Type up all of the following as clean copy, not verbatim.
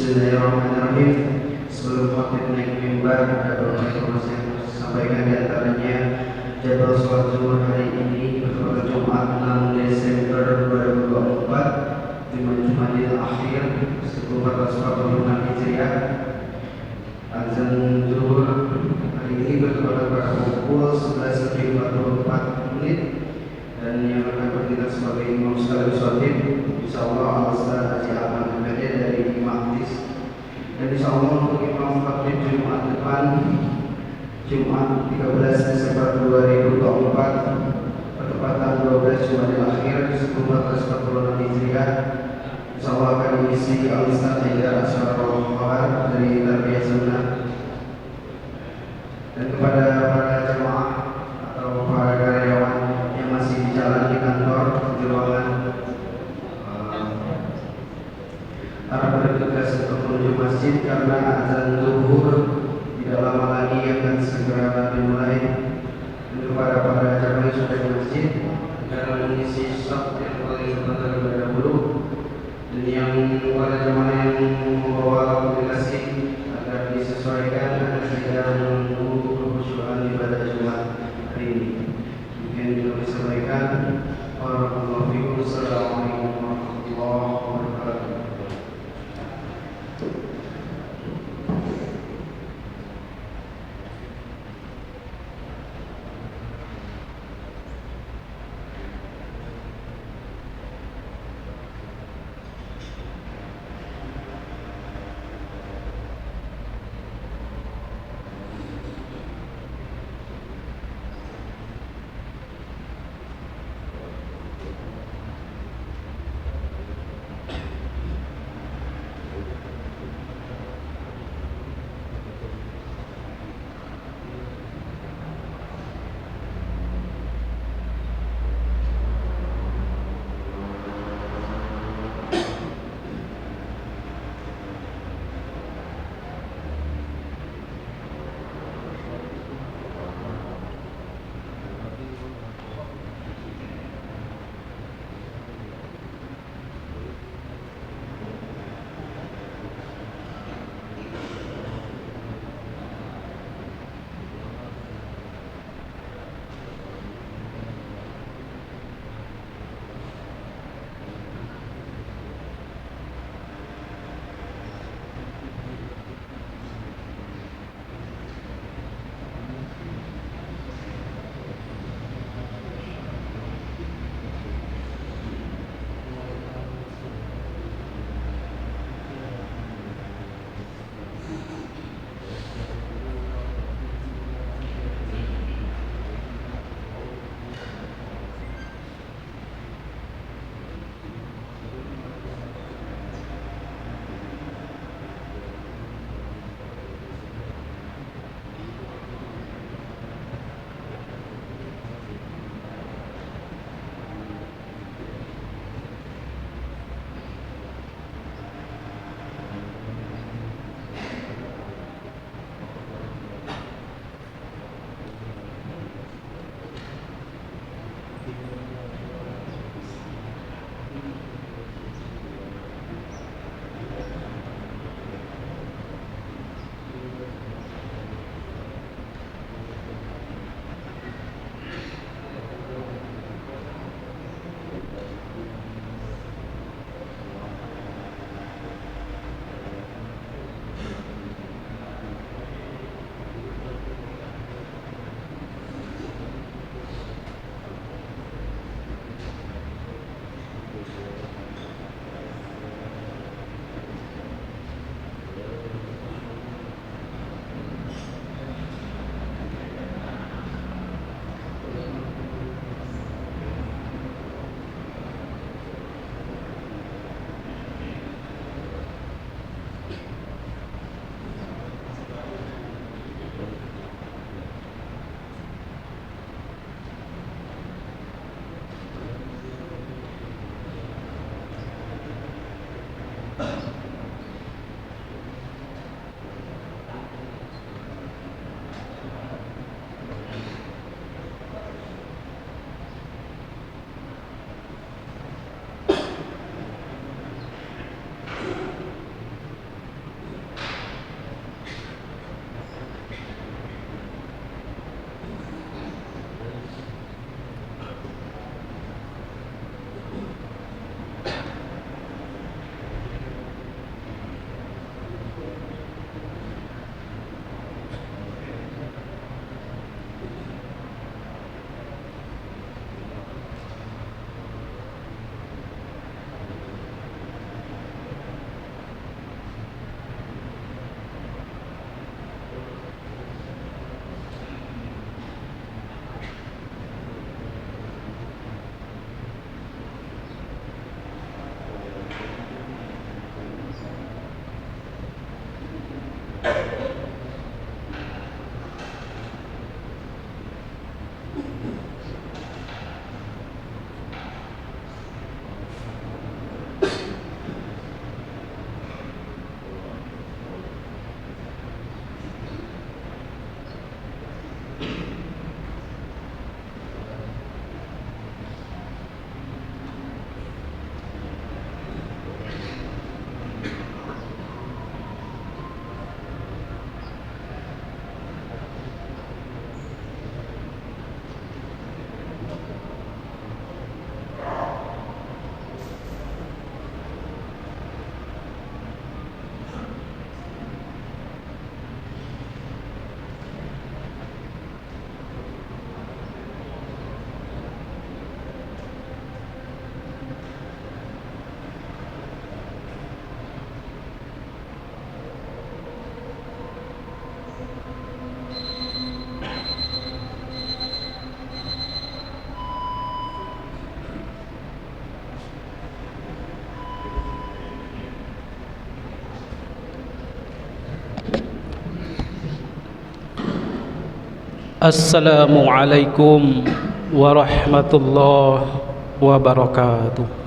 Bismillahirrahmanirrahim. Sebelum khotib naik mimbar, ada beberapa informasi yang harus disampaikan, di antaranya jadwal sholat zuhur hari ini pada Jumat 6 Desember 2024 di Jumadil Akhir 1446 Hijriah. Azan zuhur hari ini bertepatan pada pukul 11.44 dan yang akan bertindak sebagai imam sekaligus khotib insyaallah Al-Ustaz Haji Ahmad MPD dari Mahtis. Dan insyaallah untuk imam khotib Jumat depan Jumat 13 Desember 2024 bertepatan 12 Jumadil Akhir 1446 Hijriah, insyaallah akan diisi Al-Ustaz Haidar Asyarul Qahar dari Tarbiyah Sunnah. Dan kepada para jemaah atau para karyawan yang masih di jalan di kantor di ruangan, harap bergegas untuk menuju masjid karena azan zuhur tidak lama lagi akan segera dimulai. Dan kepada para jemaah yang sudah di masjid, agar mengisi shaf yang paling depan terlebih dahulu, dan yang para jemaah yang membawa aplikasi agar disesuaikan agar tidak mengganggu kekhusyuan ibadah Jumat hari ini. Mungkin bisa disampaikan. Warahmatullahi wabarakatuh. Assalamualaikum warahmatullahi wabarakatuh. Assalamualaikum warahmatullahi wabarakatuh.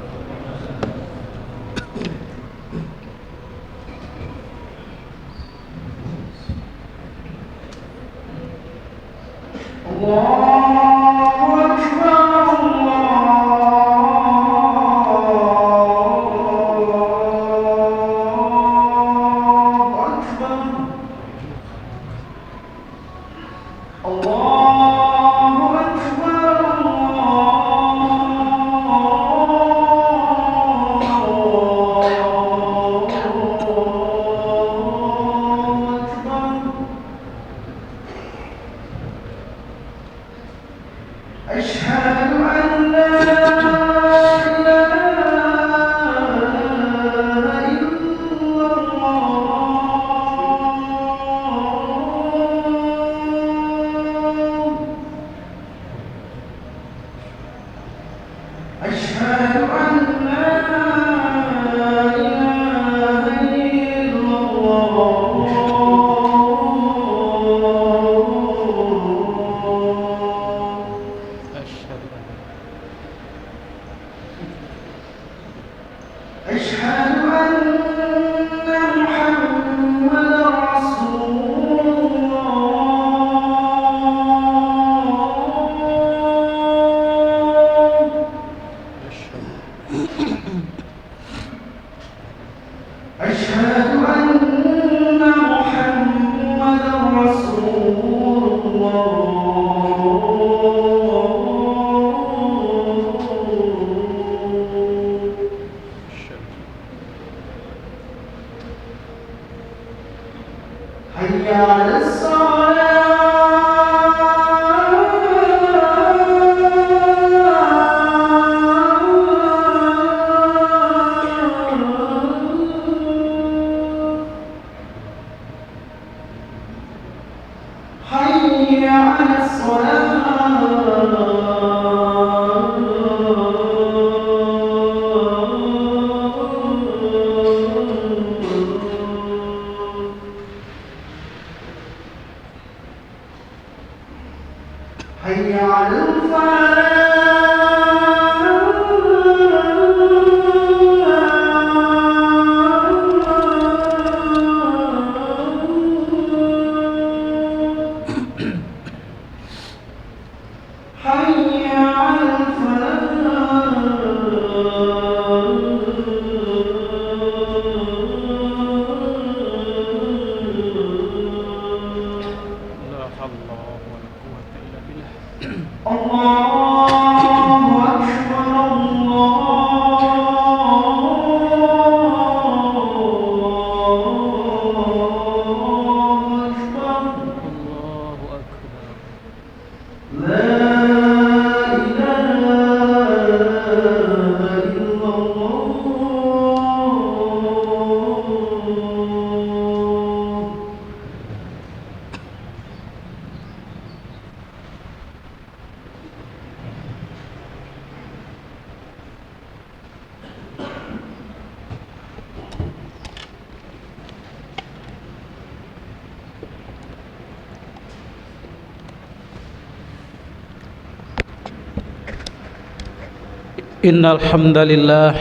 Innal hamdalillah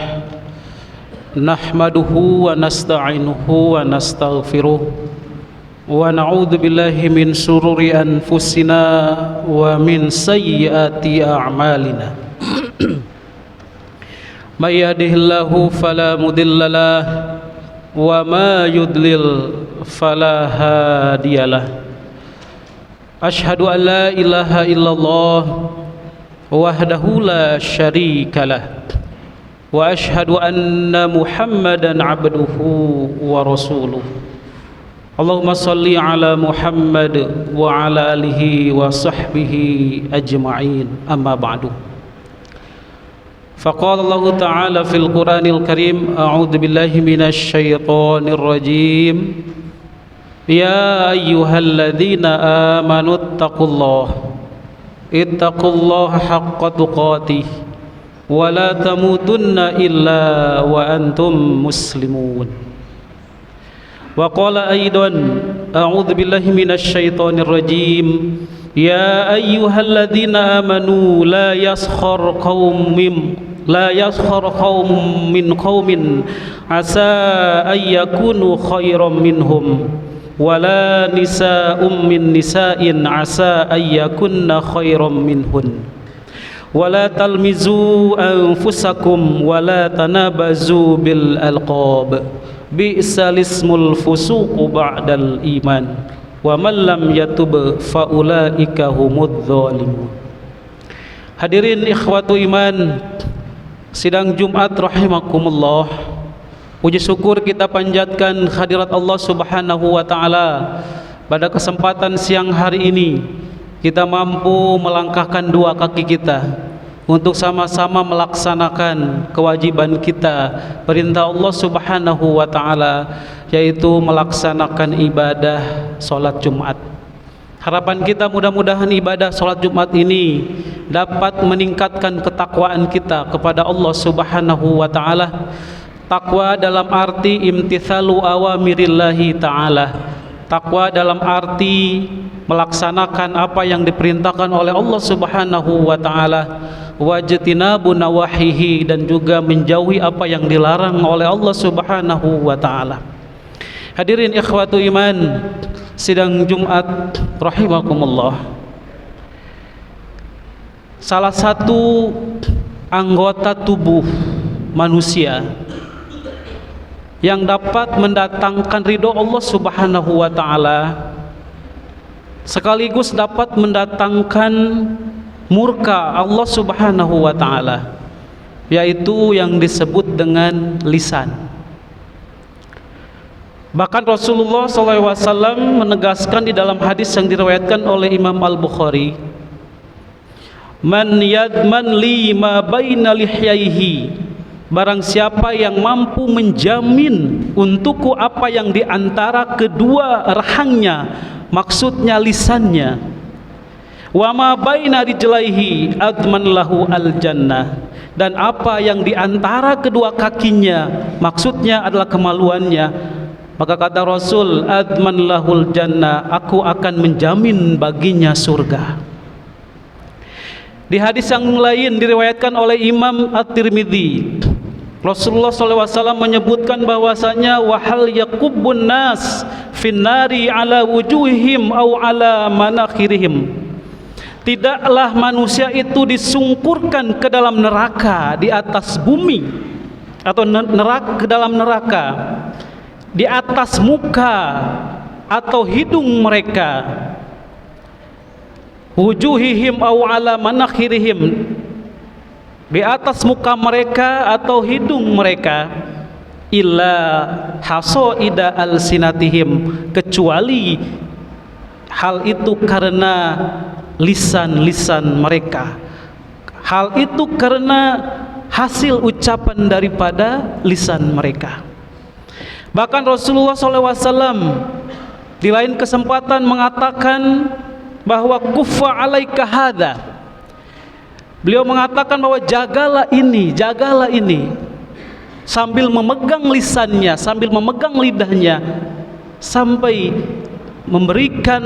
nahmaduhu wa nasta'inuhu wa nastaghfiruh wa na'udzu billahi min shururi anfusina wa min sayyiati a'malina. May yahdihillahu fala mudhillalah wa ma yudlil fala hadiyalah. Asyhadu an la ilaha illallah wahdahu la syarikalah wa asyhadu anna Muhammadan abduhu wa rasuluh. Allahumma salli ala Muhammad wa ala alihi wa sahbihi ajma'in, amma ba'du. Faqala Allah ta'ala fil Qur'anil Karim, a'udzu billahi minasy syaithanir rajim. Ya ayyuhalladzina amanu taqullaha ittaqullaha haqqa tuqatih wa la tamutunna illa wa antum muslimun. Wa qala aidan a'udzu billahi minasy syaithanir rajim يا أيها الذين آمنوا لا يسخر قوم من قوم عسى أن يكونوا خيرا منهم ولا نساء من نساء عسى أن يكن خيرا منهن ولا تلمزوا أنفسكم ولا تنابزوا بالألقاب بئس الاسم الفسوق بعد الإيمان ومن لم يتب فأولئك هم الظالمون. Hadirin ikhwatu iman, sidang Jumat rahimakumullah, puji syukur kita panjatkan hadirat Allah Subhanahu wa taala. Pada kesempatan siang hari ini kita mampu melangkahkan dua kaki kita untuk sama-sama melaksanakan kewajiban kita, perintah Allah Subhanahu wa taala, yaitu melaksanakan ibadah salat Jumat. Harapan kita mudah-mudahan ibadah salat Jumat ini dapat meningkatkan ketakwaan kita kepada Allah Subhanahu wa taala. Takwa dalam arti imtithalu awamirillahi taala. Takwa dalam arti melaksanakan apa yang diperintahkan oleh Allah Subhanahu wa taala, wajtinabu nawahihi, dan juga menjauhi apa yang dilarang oleh Allah Subhanahu wa taala. Hadirin ikhwatu iman, sidang Jumat rahimakumullah, salah satu anggota tubuh manusia yang dapat mendatangkan ridho Allah Subhanahu wa taala sekaligus dapat mendatangkan murka Allah Subhanahu wa taala, yaitu yang disebut dengan lisan. Bahkan Rasulullah SAW menegaskan di dalam hadis yang diriwayatkan oleh Imam Al-Bukhari, man yadman li ma baina lihyaihi, barang siapa yang mampu menjamin untukku apa yang di antara kedua rahangnya, maksudnya lisannya, wa ma baina rijlaihi adman lahu al jannah, dan apa yang di antara kedua kakinya, maksudnya adalah kemaluannya, maka kata Rasul, adman lahul jannah, aku akan menjamin baginya surga. Di hadis yang lain diriwayatkan oleh Imam At-Tirmidzi, Rasulullah SAW menyebutkan bahwasanya wahal yakubbun nas finnari ala wujuhihim au ala manakhirihim, tidaklah manusia itu disungkurkan ke dalam neraka di atas bumi, atau neraka, ke dalam neraka di atas muka atau hidung mereka, wujuhihim au ala manakhirihim, di atas muka mereka atau hidung mereka, illa hasoida alsinatihim, kecuali hal itu karena lisan-lisan mereka, hal itu karena hasil ucapan daripada lisan mereka. Bahkan Rasulullah SAW di lain kesempatan mengatakan bahwa kuffa alaika hadza, beliau mengatakan bahwa jagalah ini, sambil memegang lisannya, sambil memegang lidahnya, sampai memberikan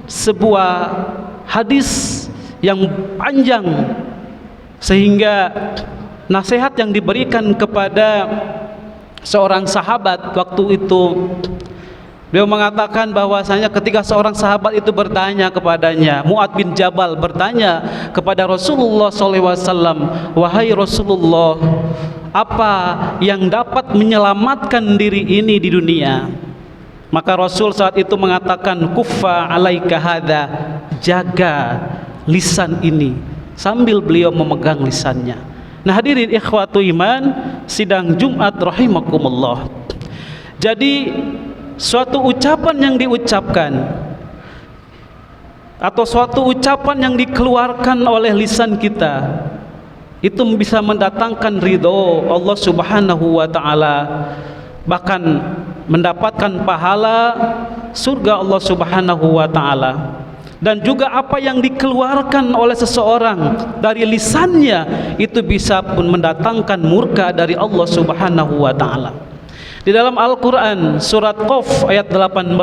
sebuah hadis yang panjang, sehingga nasihat yang diberikan kepada seorang sahabat waktu itu, beliau mengatakan bahwasanya ketika seorang sahabat itu bertanya kepadanya, Mu'ad bin Jabal bertanya kepada Rasulullah SAW, wahai Rasulullah, apa yang dapat menyelamatkan diri ini di dunia? Maka Rasul saat itu mengatakan, kuffa alaika hadza, jaga lisan ini, sambil beliau memegang lisannya. Nah hadirin ikhwatu iman, sidang Jumat rahimakumullah, jadi suatu ucapan yang diucapkan atau suatu ucapan yang dikeluarkan oleh lisan kita itu bisa mendatangkan ridho Allah Subhanahu wa taala, bahkan mendapatkan pahala surga Allah Subhanahu wa taala. Dan juga apa yang dikeluarkan oleh seseorang dari lisannya itu bisa pun mendatangkan murka dari Allah Subhanahu wa taala. Di dalam Al-Qur'an surat Qaf ayat 18,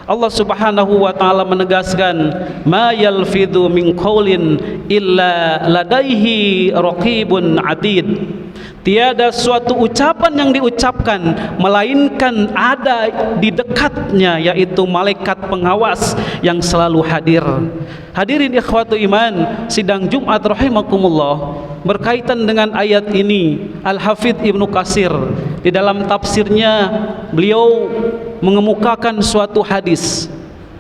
Allah Subhanahu wa taala menegaskan, ma yalfidhu min qaulin illa ladaihi raqibun atid. Tiada suatu ucapan yang diucapkan melainkan ada di dekatnya, yaitu malaikat pengawas yang selalu hadir. Hadirin ikhwatu iman, sidang Jumat rahimakumullah, berkaitan dengan ayat ini, Al-Hafidz Ibnu Katsir di dalam tafsirnya beliau mengemukakan suatu hadis.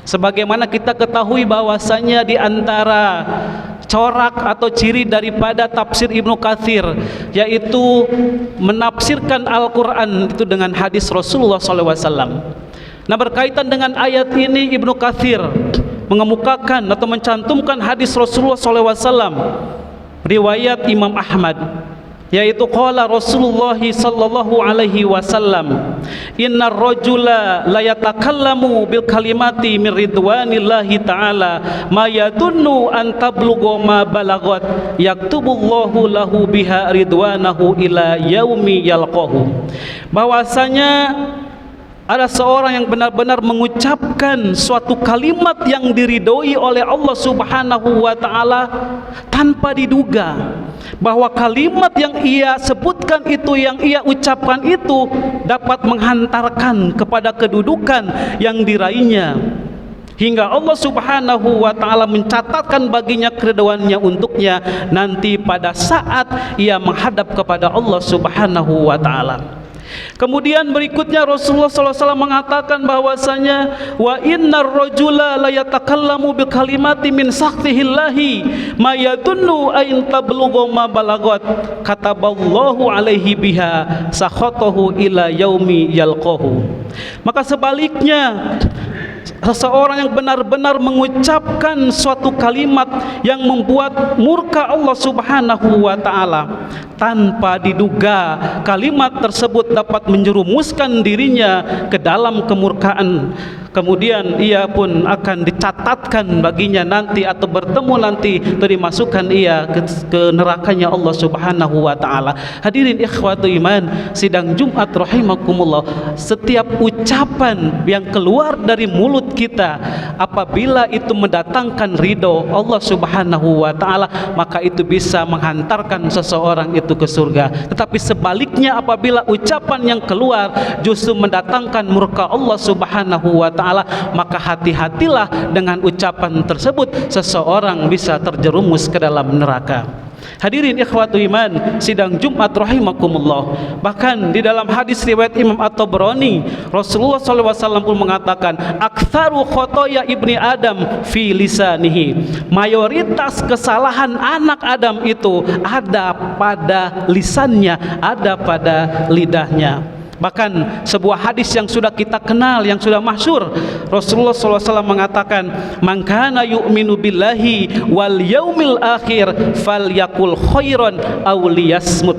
Sebagaimana kita ketahui bahwasanya di antara corak atau ciri daripada tafsir Ibnu Katsir yaitu menafsirkan Al-Quran itu dengan hadis Rasulullah SAW. Nah, berkaitan dengan ayat ini Ibnu Katsir mengemukakan atau mencantumkan hadis Rasulullah SAW riwayat Imam Ahmad, yaitu qala Rasulullah sallallahu alaihi wasallam, innar rajula la yatakallamu bil kalimati min ridwanillahi ta'ala ma yadunnu an tablugha ma balagat yaktubullahu lahu biha ridwanahu ila yaumi yalqahu. Bahwasanya ada seorang yang benar-benar mengucapkan suatu kalimat yang diridhoi oleh Allah Subhanahu wa taala tanpa diduga bahwa kalimat yang ia sebutkan itu, yang ia ucapkan itu dapat menghantarkan kepada kedudukan yang diraihnya, hingga Allah Subhanahu wa taala mencatatkan baginya keridhaannya untuknya nanti pada saat ia menghadap kepada Allah Subhanahu wa taala. Kemudian berikutnya Rasulullah SAW mengatakan bahwasanya wa innar rajula la yatakallamu bil kalimati min sakhtihillahi ma yadunnu ain tablugha ma balagat kataballahu alaihi biha sakhatahu ila yaumi yalqahu. Maka sebaliknya, seseorang yang benar-benar mengucapkan suatu kalimat yang membuat murka Allah Subhanahu wa taala tanpa diduga, kalimat tersebut dapat menjerumuskan dirinya ke dalam kemurkaan, kemudian ia pun akan dicatatkan baginya nanti atau bertemu nanti atau dimasukkan ia ke nerakanya Allah Subhanahu wa taala. Hadirin ikhwatu iman, sidang Jumat rahimakumullah, setiap ucapan yang keluar dari mulut kita apabila itu mendatangkan ridho Allah Subhanahu wa taala, maka itu bisa menghantarkan seseorang itu ke surga. Tetapi sebaliknya, apabila ucapan yang keluar justru mendatangkan murka Allah Subhanahu wa taala, maka hati-hatilah dengan ucapan tersebut, seseorang bisa terjerumus ke dalam neraka. Hadirin ikhwatu iman, sidang Jumat rahimakumullah, bahkan di dalam hadis riwayat Imam At-Tabrani, Rasulullah SAW pun mengatakan, aktsaru khotoya ibni Adam fi lisanihi, mayoritas kesalahan anak Adam itu ada pada lisannya, ada pada lidahnya. Bahkan sebuah hadis yang sudah kita kenal, yang sudah masyhur, Rasulullah SAW mengatakan, man kana yu'minu billahi wal yaumil akhir falyakul khairan aw liyasmut.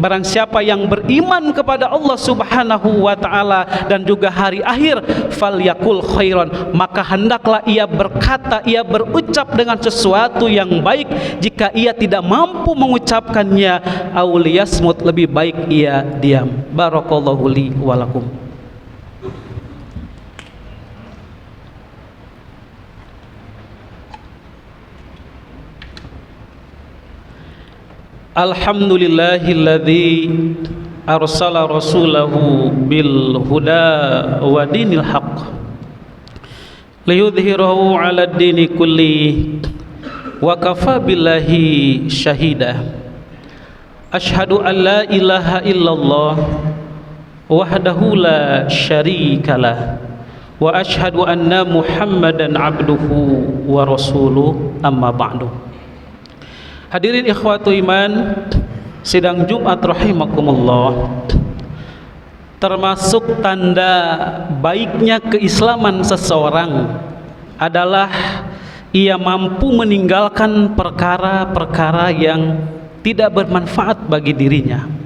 Barang siapa yang beriman kepada Allah Subhanahu wa taala dan juga hari akhir, falyakul khairan, maka hendaklah ia berkata, ia berucap dengan sesuatu yang baik. Jika ia tidak mampu mengucapkannya, aw liyasmut, lebih baik ia diam. Barakallahu li wa lakum. Alhamdulillahilladzi arsala rasulahu bil huda wa dinil haqq liyudhhirahu 'ala ad-dini kulli wa kafa billahi syahida. Asyhadu an la ilaha illallah wahdahu la syarikalah wa asyhadu anna Muhammadan 'abduhu wa rasuluh, amma ba'du. Hadirin ikhwatu iman, sidang Jumat rahimakumullah, termasuk tanda baiknya keislaman seseorang adalah ia mampu meninggalkan perkara-perkara yang tidak bermanfaat bagi dirinya.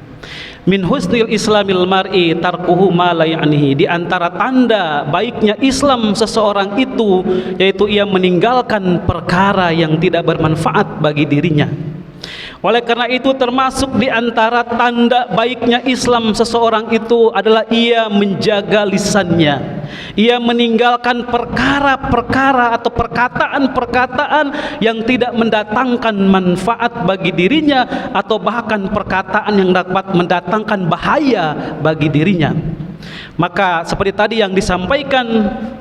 Min husnil islamil mar'i tarkuhu ma la ya'nihi, di antara tanda baiknya Islam seseorang itu yaitu ia meninggalkan perkara yang tidak bermanfaat bagi dirinya. Oleh karena itu termasuk di antara tanda baiknya Islam seseorang itu adalah ia menjaga lisannya. Ia meninggalkan perkara-perkara atau perkataan-perkataan yang tidak mendatangkan manfaat bagi dirinya, atau bahkan perkataan yang dapat mendatangkan bahaya bagi dirinya. Maka seperti tadi yang disampaikan,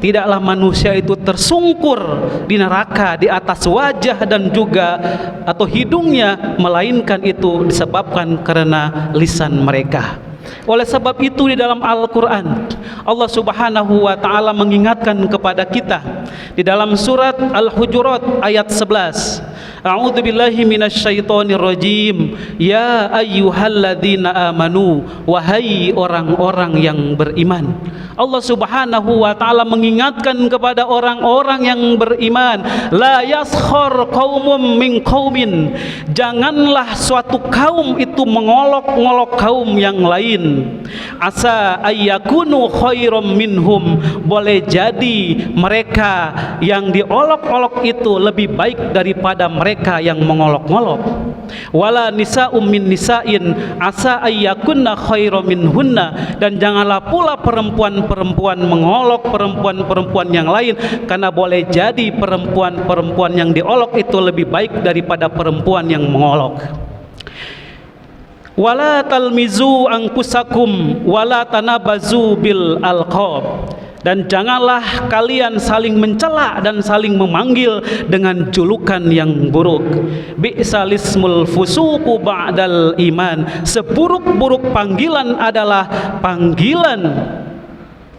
tidaklah manusia itu tersungkur di neraka di atas wajah dan juga atau hidungnya, melainkan itu disebabkan karena lisan mereka. Oleh sebab itu di dalam Al-Quran Allah Subhanahu wa ta'ala mengingatkan kepada kita di dalam surat Al-Hujurat ayat 11, A'udzu billahi minasyaitonir rajim. Ya ayyuhalladzina amanu, wahai orang-orang yang beriman. Allah Subhanahu wa taala mengingatkan kepada orang-orang yang beriman, la yaskhar qaumum min qaumin. Janganlah suatu kaum itu mengolok-olok kaum yang lain. Asa ayyakunu khairam minhum. Boleh jadi mereka yang diolok-olok itu lebih baik daripada mereka yang mengolok-olok. Wala nisa'um min nisa'in asa ayyakunna khairam minhunna. Dan janganlah pula perempuan-perempuan mengolok perempuan-perempuan yang lain, karena boleh jadi perempuan-perempuan yang diolok itu lebih baik daripada perempuan yang mengolok. Wala talmizu anfusakum wala tanabazu bil alqab. Dan janganlah kalian saling mencela dan saling memanggil dengan julukan yang buruk. Bi'salismul fusuqu ba'dal iman. Seburuk-buruk panggilan adalah panggilan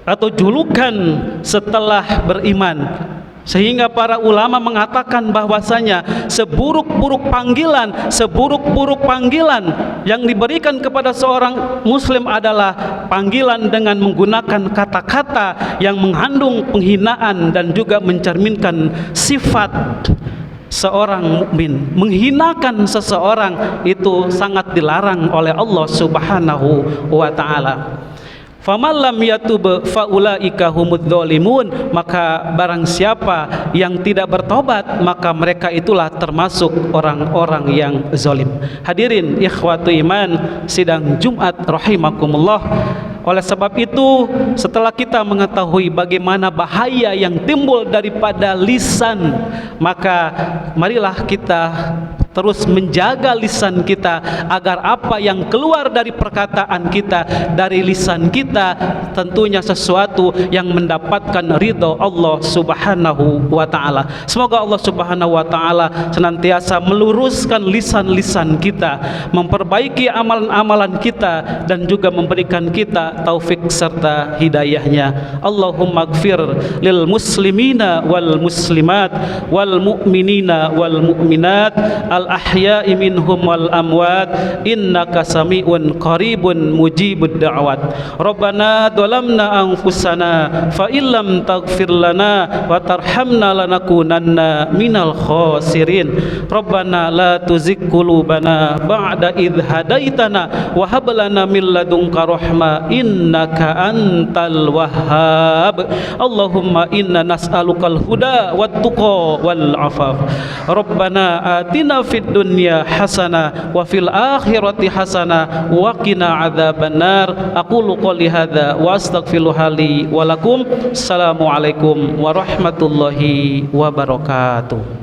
atau julukan setelah beriman. Sehingga para ulama mengatakan bahwasanya seburuk-buruk panggilan yang diberikan kepada seorang muslim adalah panggilan dengan menggunakan kata-kata yang mengandung penghinaan dan juga mencerminkan sifat seorang mukmin. Menghinakan seseorang itu sangat dilarang oleh Allah Subhanahu wa ta'ala. Faman lam yatub faulaika humudz zalimun. Maka barang siapa yang tidak bertobat, maka mereka itulah termasuk orang-orang yang zalim. Hadirin ikhwatu iman sidang Jumat rahimakumullah. Oleh sebab itu, setelah kita mengetahui bagaimana bahaya yang timbul daripada lisan, maka marilah kita terus menjaga lisan kita agar apa yang keluar dari perkataan kita, dari lisan kita, tentunya sesuatu yang mendapatkan ridho Allah Subhanahu wa ta'ala. Semoga Allah Subhanahu wa ta'ala senantiasa meluruskan lisan-lisan kita, memperbaiki amalan-amalan kita, dan juga memberikan kita taufik serta hidayahnya. Allahumma gfir lil muslimina wal muslimat wal mu'minina wal mu'minat al-ahya'i minhum wal amwat innaka sami'un qaribun mujibud da'wat. Rabbana dhalamna anfusana fa illam taghfir lana wa tarhamna lanakunanna minal khasirin. Rabbana la tuzigh qulubana ba'da idh hadaitana wa hab lana min ladunka rahmah innaka antal wahhab. Allahumma inna nas'alukal huda wat tuqa wal afaf. Rabbana atina fid dunya hasanah wa fil akhirati hasanah wa qina adzabannar. Aqulu qouli hadza wa astaghfirullaha li wa lakum. Assalamualaikum warahmatullahi wabarakatuh.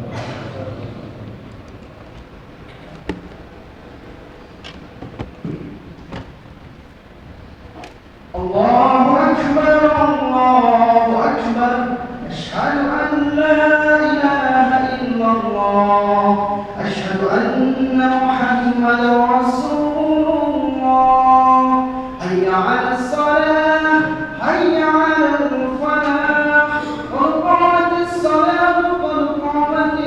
Allahu akbar, Allahu akbar. Asyhadu an la ilaha illallah. Asyhadu anna Muhammadar Rasulullah. Hayya 'alas shalah, hayya 'alal falah. Qad qamatis salah, qad qamatis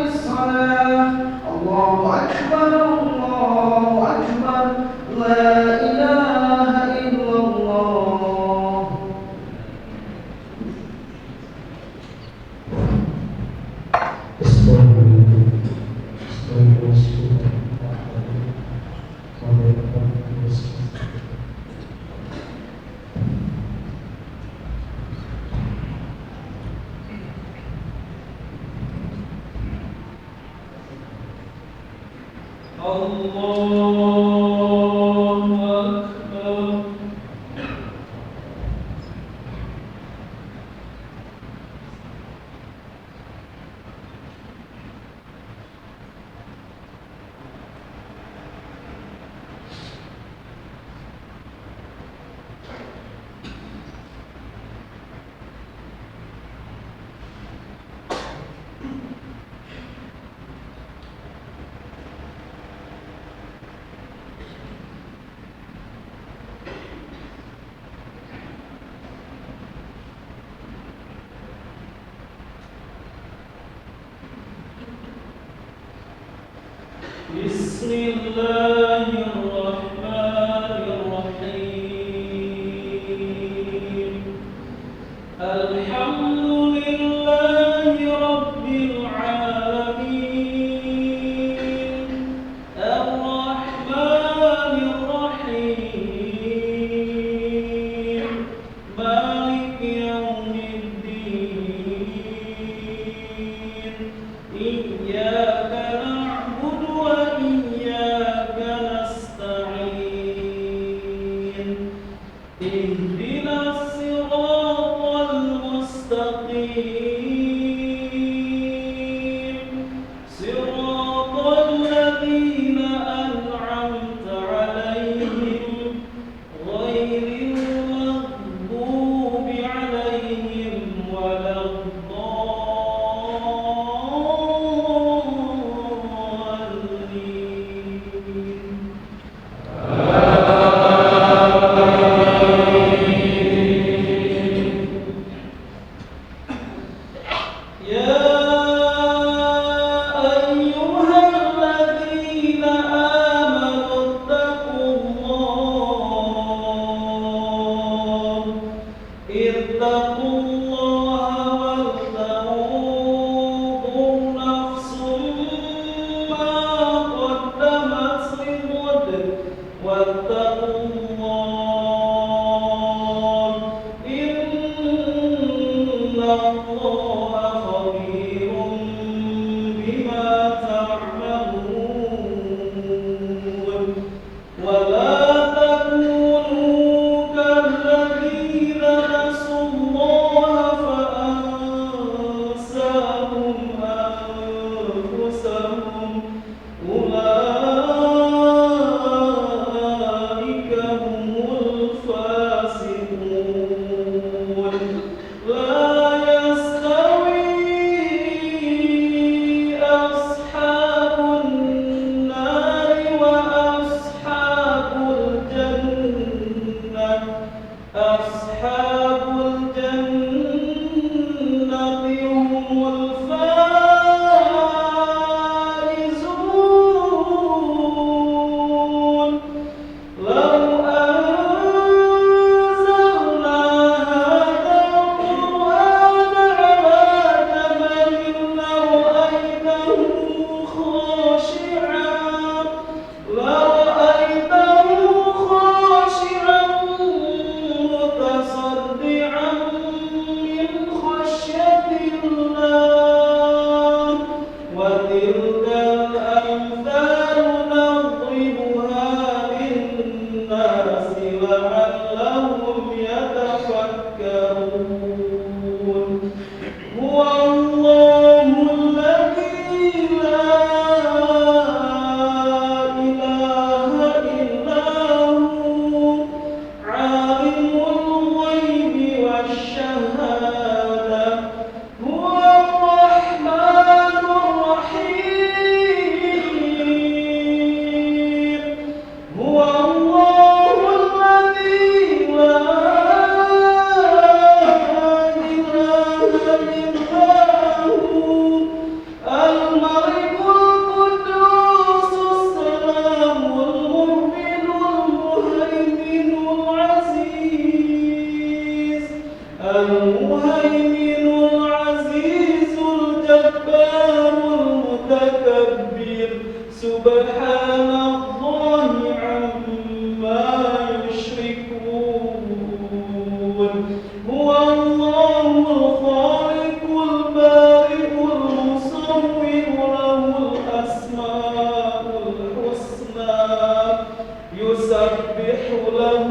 يسبح له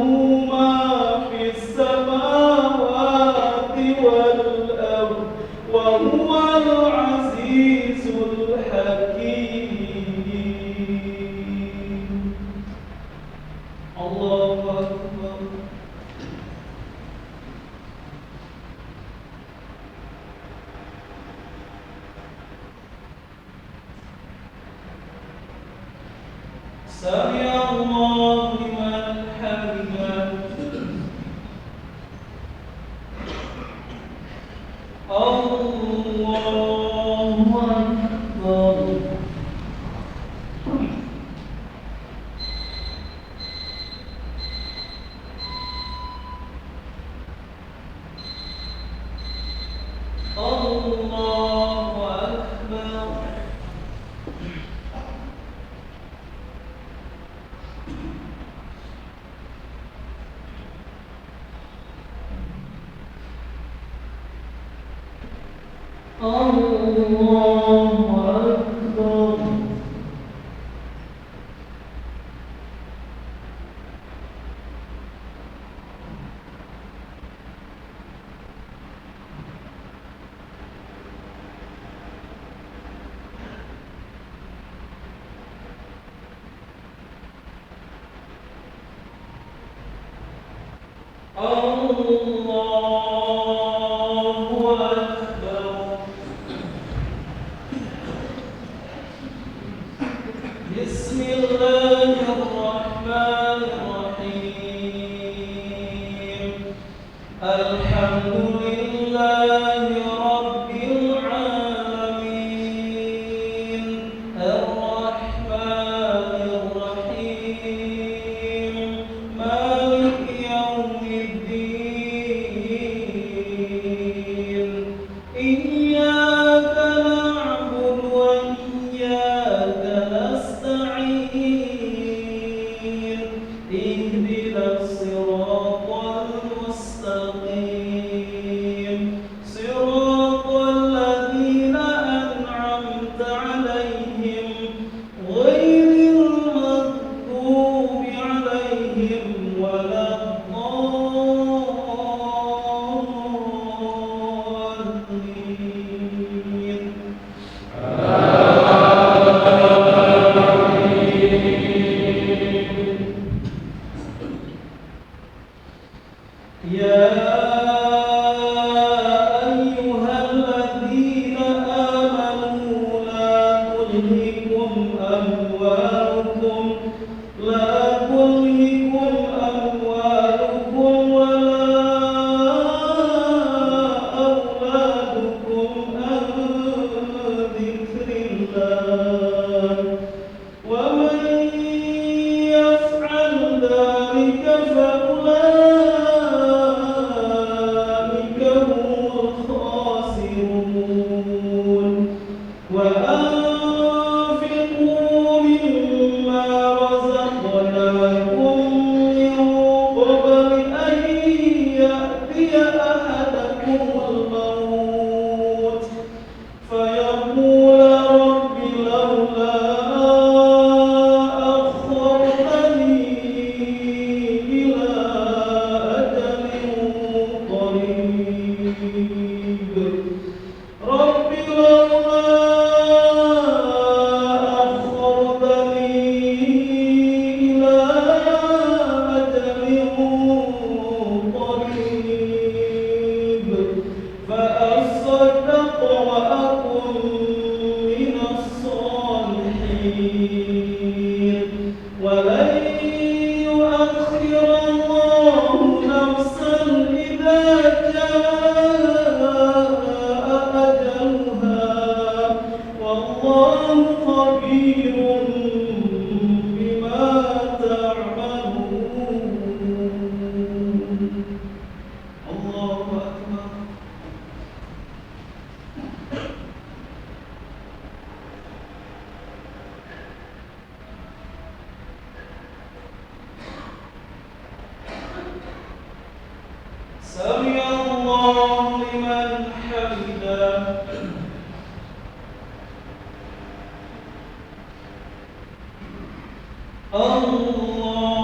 ما في السماوات والأرض وهو العزيز الحكيم. الله أكبر. سمع الله لمن حمده. الله أكبر. الله أكبر. بسم الله الرحمن الرحيم. الحمد لله رب العالمين الرحمن الرحيم مالك يوم الدين إياك نعبد وإياك نستعين اهدنا الصراط المستقيم صراط الذين أنعمت عليهم غير المغضوب عليهم ولا الضالين. يا أيها الذين آمنوا لا تلهكم أموالكم ولا أولادكم عن ذكر الله ومن يفعل ذلك فأولئك هم الخاسرون. وأنفقوا مما رزقناكم من قبل أن يأتي أحدكم الموت فيقول رب لولا أخرتني إلى أجل قريب رب لولا أخرتني إلى أجل قريب فأصدق وأكن من الصالحين ولن يؤخر الله نفسا إذا جاء أجلها والله خبير بما تعملون. الله أكبر. سمع الله لمن حمده. الله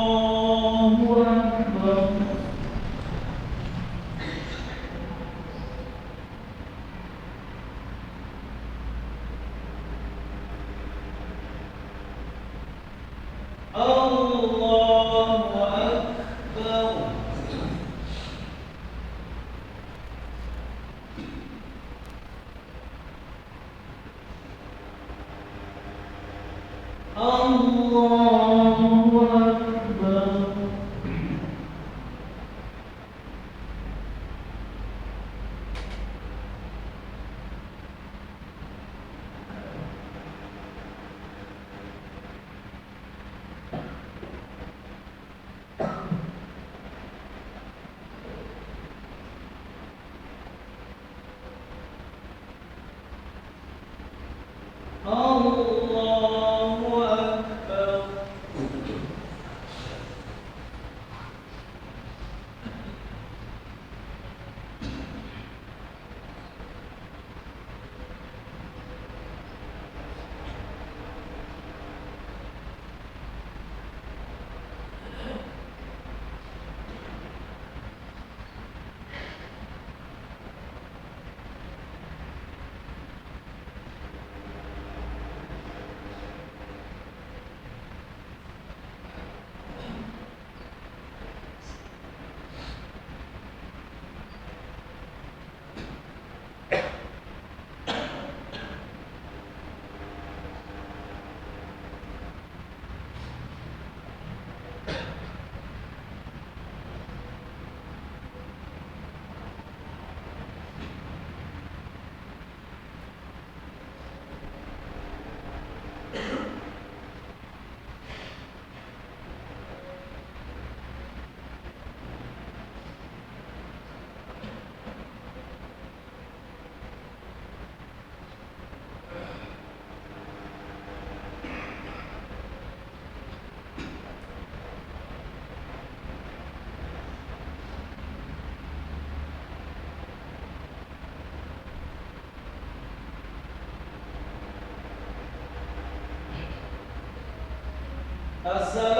السلام